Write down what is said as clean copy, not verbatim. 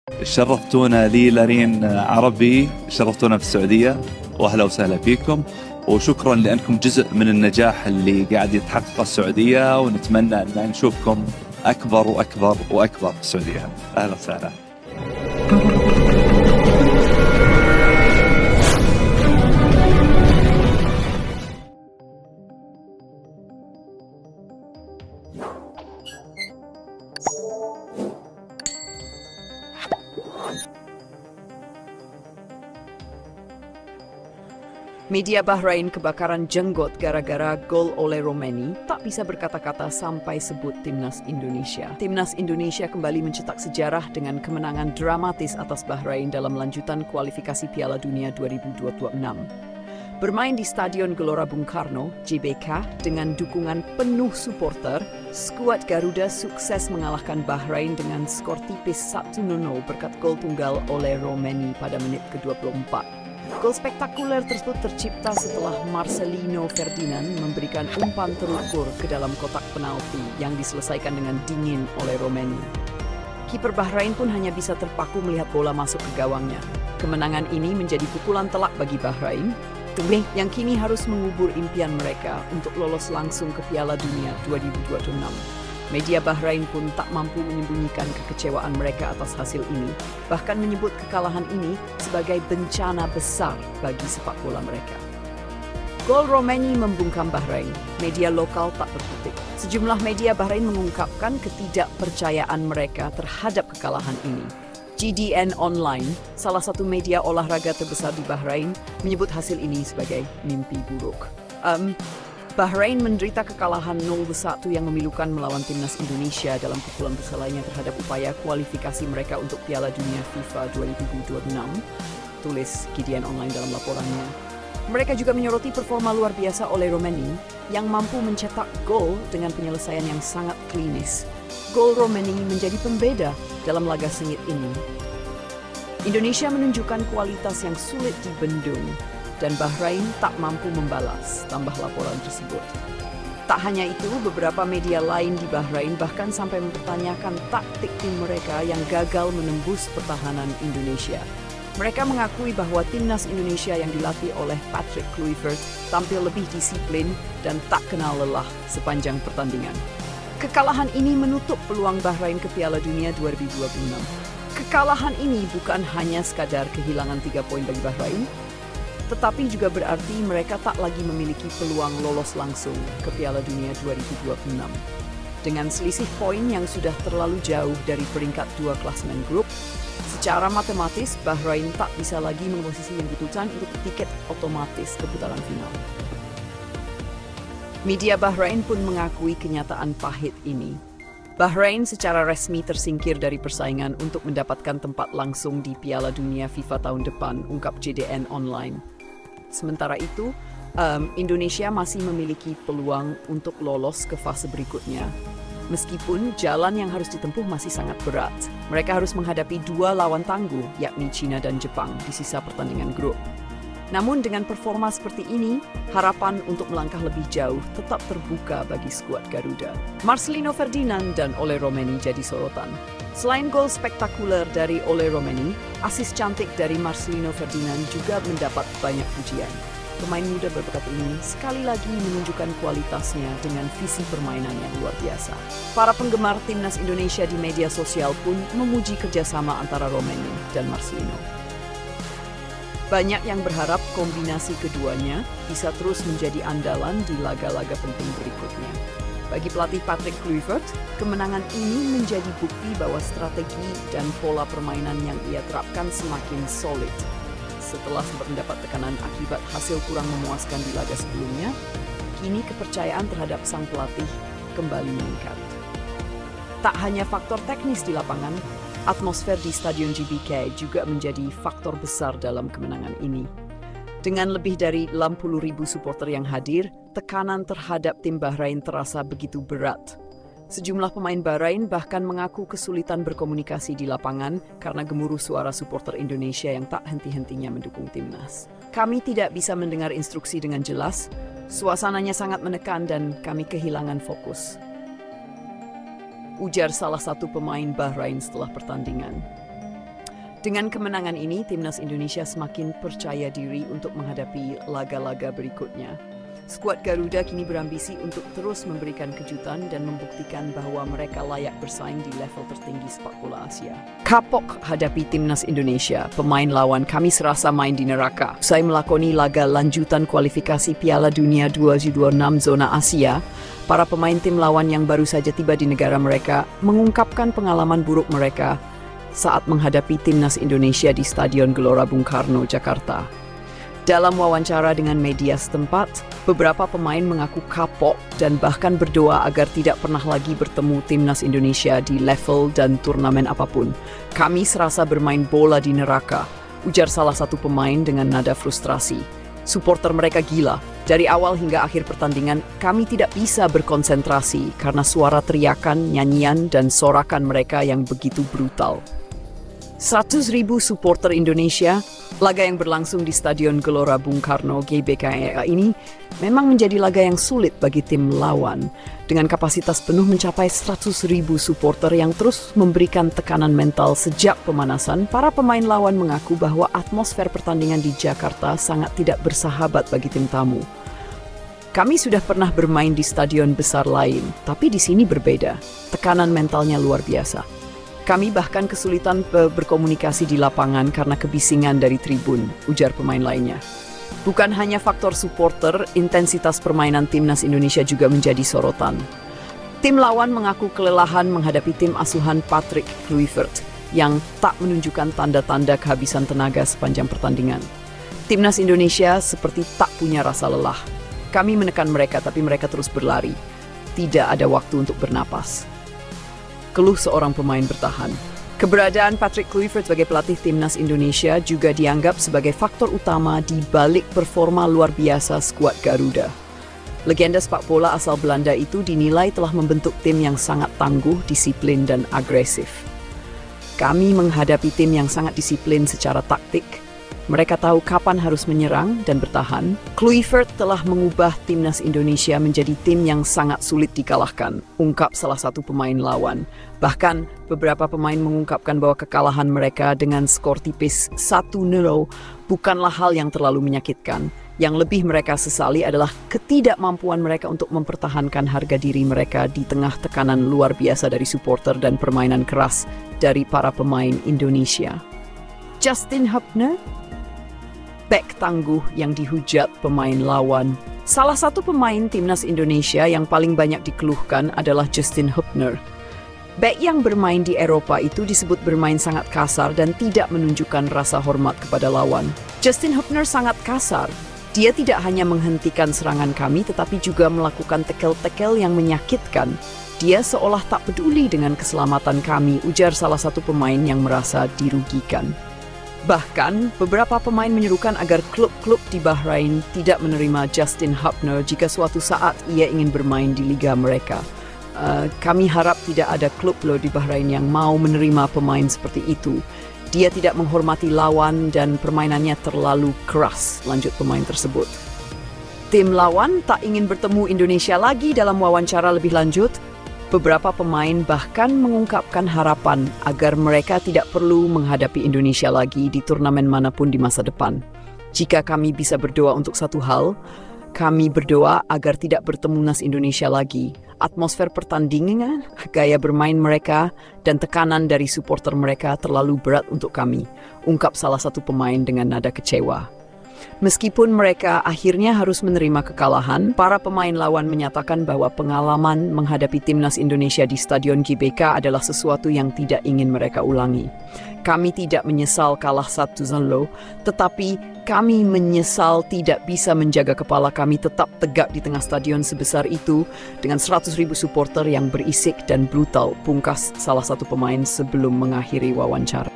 شرفتونا لي لارين عربي، شرفتونا في السعودية، وأهلا وسهلا فيكم، وشكرا لأنكم جزء من النجاح اللي قاعد يتحقق السعودية، ونتمنى أن نشوفكم أكبر وأكبر وأكبر في السعودية. أهلا وسهلا. Media Bahrain kebakaran jenggot gara-gara gol oleh Romeni tak bisa berkata-kata sampai sebut Timnas Indonesia. Timnas Indonesia kembali mencetak sejarah dengan kemenangan dramatis atas Bahrain dalam lanjutan kualifikasi Piala Dunia 2026. Bermain di Stadion Gelora Bung Karno, GBK, dengan dukungan penuh supporter, skuad Garuda sukses mengalahkan Bahrain dengan skor tipis 1-0 berkat gol tunggal oleh Romeni pada menit ke-24. Gol spektakuler tersebut tercipta setelah Marcelino Ferdinand memberikan umpan terukur ke dalam kotak penalti yang diselesaikan dengan dingin oleh Romeni. Kiper Bahrain pun hanya bisa terpaku melihat bola masuk ke gawangnya. Kemenangan ini menjadi pukulan telak bagi Bahrain, yang kini harus mengubur impian mereka untuk lolos langsung ke Piala Dunia 2026. Media Bahrain pun tak mampu menyembunyikan kekecewaan mereka atas hasil ini, bahkan menyebut kekalahan ini sebagai bencana besar bagi sepak bola mereka. Gol Romeni membungkam Bahrain, media lokal tak berkutik. Sejumlah media Bahrain mengungkapkan ketidakpercayaan mereka terhadap kekalahan ini. GDN Online, salah satu media olahraga terbesar di Bahrain, menyebut hasil ini sebagai mimpi buruk. Bahrain menderita kekalahan 0-1 yang memilukan melawan Timnas Indonesia dalam pukulan bersalahnya terhadap upaya kualifikasi mereka untuk Piala Dunia FIFA 2026, tulis GDN Online dalam laporannya. Mereka juga menyoroti performa luar biasa oleh Romeni yang mampu mencetak gol dengan penyelesaian yang sangat klinis. Gol Romeni menjadi pembeda dalam laga sengit ini. Indonesia menunjukkan kualitas yang sulit dibendung, dan Bahrain tak mampu membalas, tambah laporan tersebut. Tak hanya itu, beberapa media lain di Bahrain bahkan sampai mempertanyakan taktik tim mereka yang gagal menembus pertahanan Indonesia. Mereka mengakui bahwa Timnas Indonesia yang dilatih oleh Patrick Kluivert tampil lebih disiplin dan tak kenal lelah sepanjang pertandingan. Kekalahan ini menutup peluang Bahrain ke Piala Dunia 2026. Kekalahan ini bukan hanya sekadar kehilangan 3 poin bagi Bahrain, tetapi juga berarti mereka tak lagi memiliki peluang lolos langsung ke Piala Dunia 2026. Dengan selisih poin yang sudah terlalu jauh dari peringkat 2 klasemen grup, secara matematis Bahrain tak bisa lagi memposisi yang dibutuhkan untuk tiket otomatis ke putaran final. Media Bahrain pun mengakui kenyataan pahit ini. Bahrain secara resmi tersingkir dari persaingan untuk mendapatkan tempat langsung di Piala Dunia FIFA tahun depan, ungkap GDN Online. Sementara itu, Indonesia masih memiliki peluang untuk lolos ke fase berikutnya. Meskipun jalan yang harus ditempuh masih sangat berat. Mereka harus menghadapi 2 lawan tangguh, yakni China dan Jepang, di sisa pertandingan grup. Namun dengan performa seperti ini, harapan untuk melangkah lebih jauh tetap terbuka bagi skuad Garuda. Marcelino Ferdinand dan Ole Romeni jadi sorotan. Selain gol spektakuler dari Ole Romeni, asis cantik dari Marcelino Ferdinand juga mendapat banyak pujian. Pemain muda berbakat ini sekali lagi menunjukkan kualitasnya dengan visi permainan yang luar biasa. Para penggemar Timnas Indonesia di media sosial pun memuji kerjasama antara Romeni dan Marcelino. Banyak yang berharap kombinasi keduanya bisa terus menjadi andalan di laga-laga penting berikutnya. Bagi pelatih Patrick Kluivert, kemenangan ini menjadi bukti bahwa strategi dan pola permainan yang ia terapkan semakin solid. Setelah sempat mendapat tekanan akibat hasil kurang memuaskan di laga sebelumnya, kini kepercayaan terhadap sang pelatih kembali meningkat. Tak hanya faktor teknis di lapangan, atmosfer di Stadion GBK juga menjadi faktor besar dalam kemenangan ini. Dengan lebih dari 60.000 supporter yang hadir, tekanan terhadap tim Bahrain terasa begitu berat. Sejumlah pemain Bahrain bahkan mengaku kesulitan berkomunikasi di lapangan karena gemuruh suara supporter Indonesia yang tak henti-hentinya mendukung timnas. Kami tidak bisa mendengar instruksi dengan jelas, suasananya sangat menekan dan kami kehilangan fokus, ujar salah satu pemain Bahrain setelah pertandingan. Dengan kemenangan ini, timnas Indonesia semakin percaya diri untuk menghadapi laga-laga berikutnya. Skuad Garuda kini berambisi untuk terus memberikan kejutan dan membuktikan bahwa mereka layak bersaing di level tertinggi sepak bola Asia. Kapok hadapi timnas Indonesia, pemain lawan kami serasa main di neraka. Usai melakoni laga lanjutan kualifikasi Piala Dunia 2026 zona Asia, para pemain tim lawan yang baru saja tiba di negara mereka mengungkapkan pengalaman buruk mereka saat menghadapi timnas Indonesia di Stadion Gelora Bung Karno, Jakarta. Dalam wawancara dengan media setempat, beberapa pemain mengaku kapok dan bahkan berdoa agar tidak pernah lagi bertemu timnas Indonesia di level dan turnamen apapun. Kami serasa bermain bola di neraka, ujar salah satu pemain dengan nada frustrasi. Supporter mereka gila. Dari awal hingga akhir pertandingan, kami tidak bisa berkonsentrasi karena suara teriakan, nyanyian, dan sorakan mereka yang begitu brutal. 100.000 supporter Indonesia, laga yang berlangsung di Stadion Gelora Bung Karno GBK ini memang menjadi laga yang sulit bagi tim lawan. Dengan kapasitas penuh mencapai 100.000 supporter yang terus memberikan tekanan mental sejak pemanasan, para pemain lawan mengaku bahwa atmosfer pertandingan di Jakarta sangat tidak bersahabat bagi tim tamu. Kami sudah pernah bermain di stadion besar lain, tapi di sini berbeda. Tekanan mentalnya luar biasa. Kami bahkan kesulitan berkomunikasi di lapangan karena kebisingan dari tribun, ujar pemain lainnya. Bukan hanya faktor supporter, intensitas permainan timnas Indonesia juga menjadi sorotan. Tim lawan mengaku kelelahan menghadapi tim asuhan Patrick Kluivert yang tak menunjukkan tanda-tanda kehabisan tenaga sepanjang pertandingan. Timnas Indonesia seperti tak punya rasa lelah. Kami menekan mereka, tapi mereka terus berlari. Tidak ada waktu untuk bernapas. Keluh seorang pemain bertahan. Keberadaan Patrick Kluivert sebagai pelatih timnas Indonesia juga dianggap sebagai faktor utama di balik performa luar biasa skuad Garuda. Legenda sepak bola asal Belanda itu dinilai telah membentuk tim yang sangat tangguh, disiplin, dan agresif. Kami menghadapi tim yang sangat disiplin secara taktik. Mereka tahu kapan harus menyerang dan bertahan. Kluivert telah mengubah timnas Indonesia menjadi tim yang sangat sulit dikalahkan, ungkap salah satu pemain lawan. Bahkan, beberapa pemain mengungkapkan bahwa kekalahan mereka dengan skor tipis 1-0 bukanlah hal yang terlalu menyakitkan. Yang lebih mereka sesali adalah ketidakmampuan mereka untuk mempertahankan harga diri mereka di tengah tekanan luar biasa dari supporter dan permainan keras dari para pemain Indonesia. Justin Hubner, bek tangguh yang dihujat pemain lawan. Salah satu pemain timnas Indonesia yang paling banyak dikeluhkan adalah Justin Hubner. Bek yang bermain di Eropa itu disebut bermain sangat kasar dan tidak menunjukkan rasa hormat kepada lawan. Justin Hubner sangat kasar. Dia tidak hanya menghentikan serangan kami, tetapi juga melakukan tekel-tekel yang menyakitkan. Dia seolah tak peduli dengan keselamatan kami, ujar salah satu pemain yang merasa dirugikan. Bahkan, beberapa pemain menyerukan agar klub-klub di Bahrain tidak menerima Justin Hubner jika suatu saat ia ingin bermain di liga mereka. Kami harap tidak ada klub di Bahrain yang mau menerima pemain seperti itu. Dia tidak menghormati lawan dan permainannya terlalu keras, lanjut pemain tersebut. Tim lawan tak ingin bertemu Indonesia lagi dalam wawancara lebih lanjut. Beberapa pemain bahkan mengungkapkan harapan agar mereka tidak perlu menghadapi Indonesia lagi di turnamen manapun di masa depan. Jika kami bisa berdoa untuk satu hal, kami berdoa agar tidak bertemu timnas Indonesia lagi. Atmosfer pertandingan, gaya bermain mereka, dan tekanan dari supporter mereka terlalu berat untuk kami, ungkap salah satu pemain dengan nada kecewa. Meskipun mereka akhirnya harus menerima kekalahan, para pemain lawan menyatakan bahwa pengalaman menghadapi timnas Indonesia di Stadion GBK adalah sesuatu yang tidak ingin mereka ulangi. Kami tidak menyesal kalah 1-0, tetapi kami menyesal tidak bisa menjaga kepala kami tetap tegak di tengah stadion sebesar itu dengan 100.000 supporter yang berisik dan brutal, pungkas salah satu pemain sebelum mengakhiri wawancara.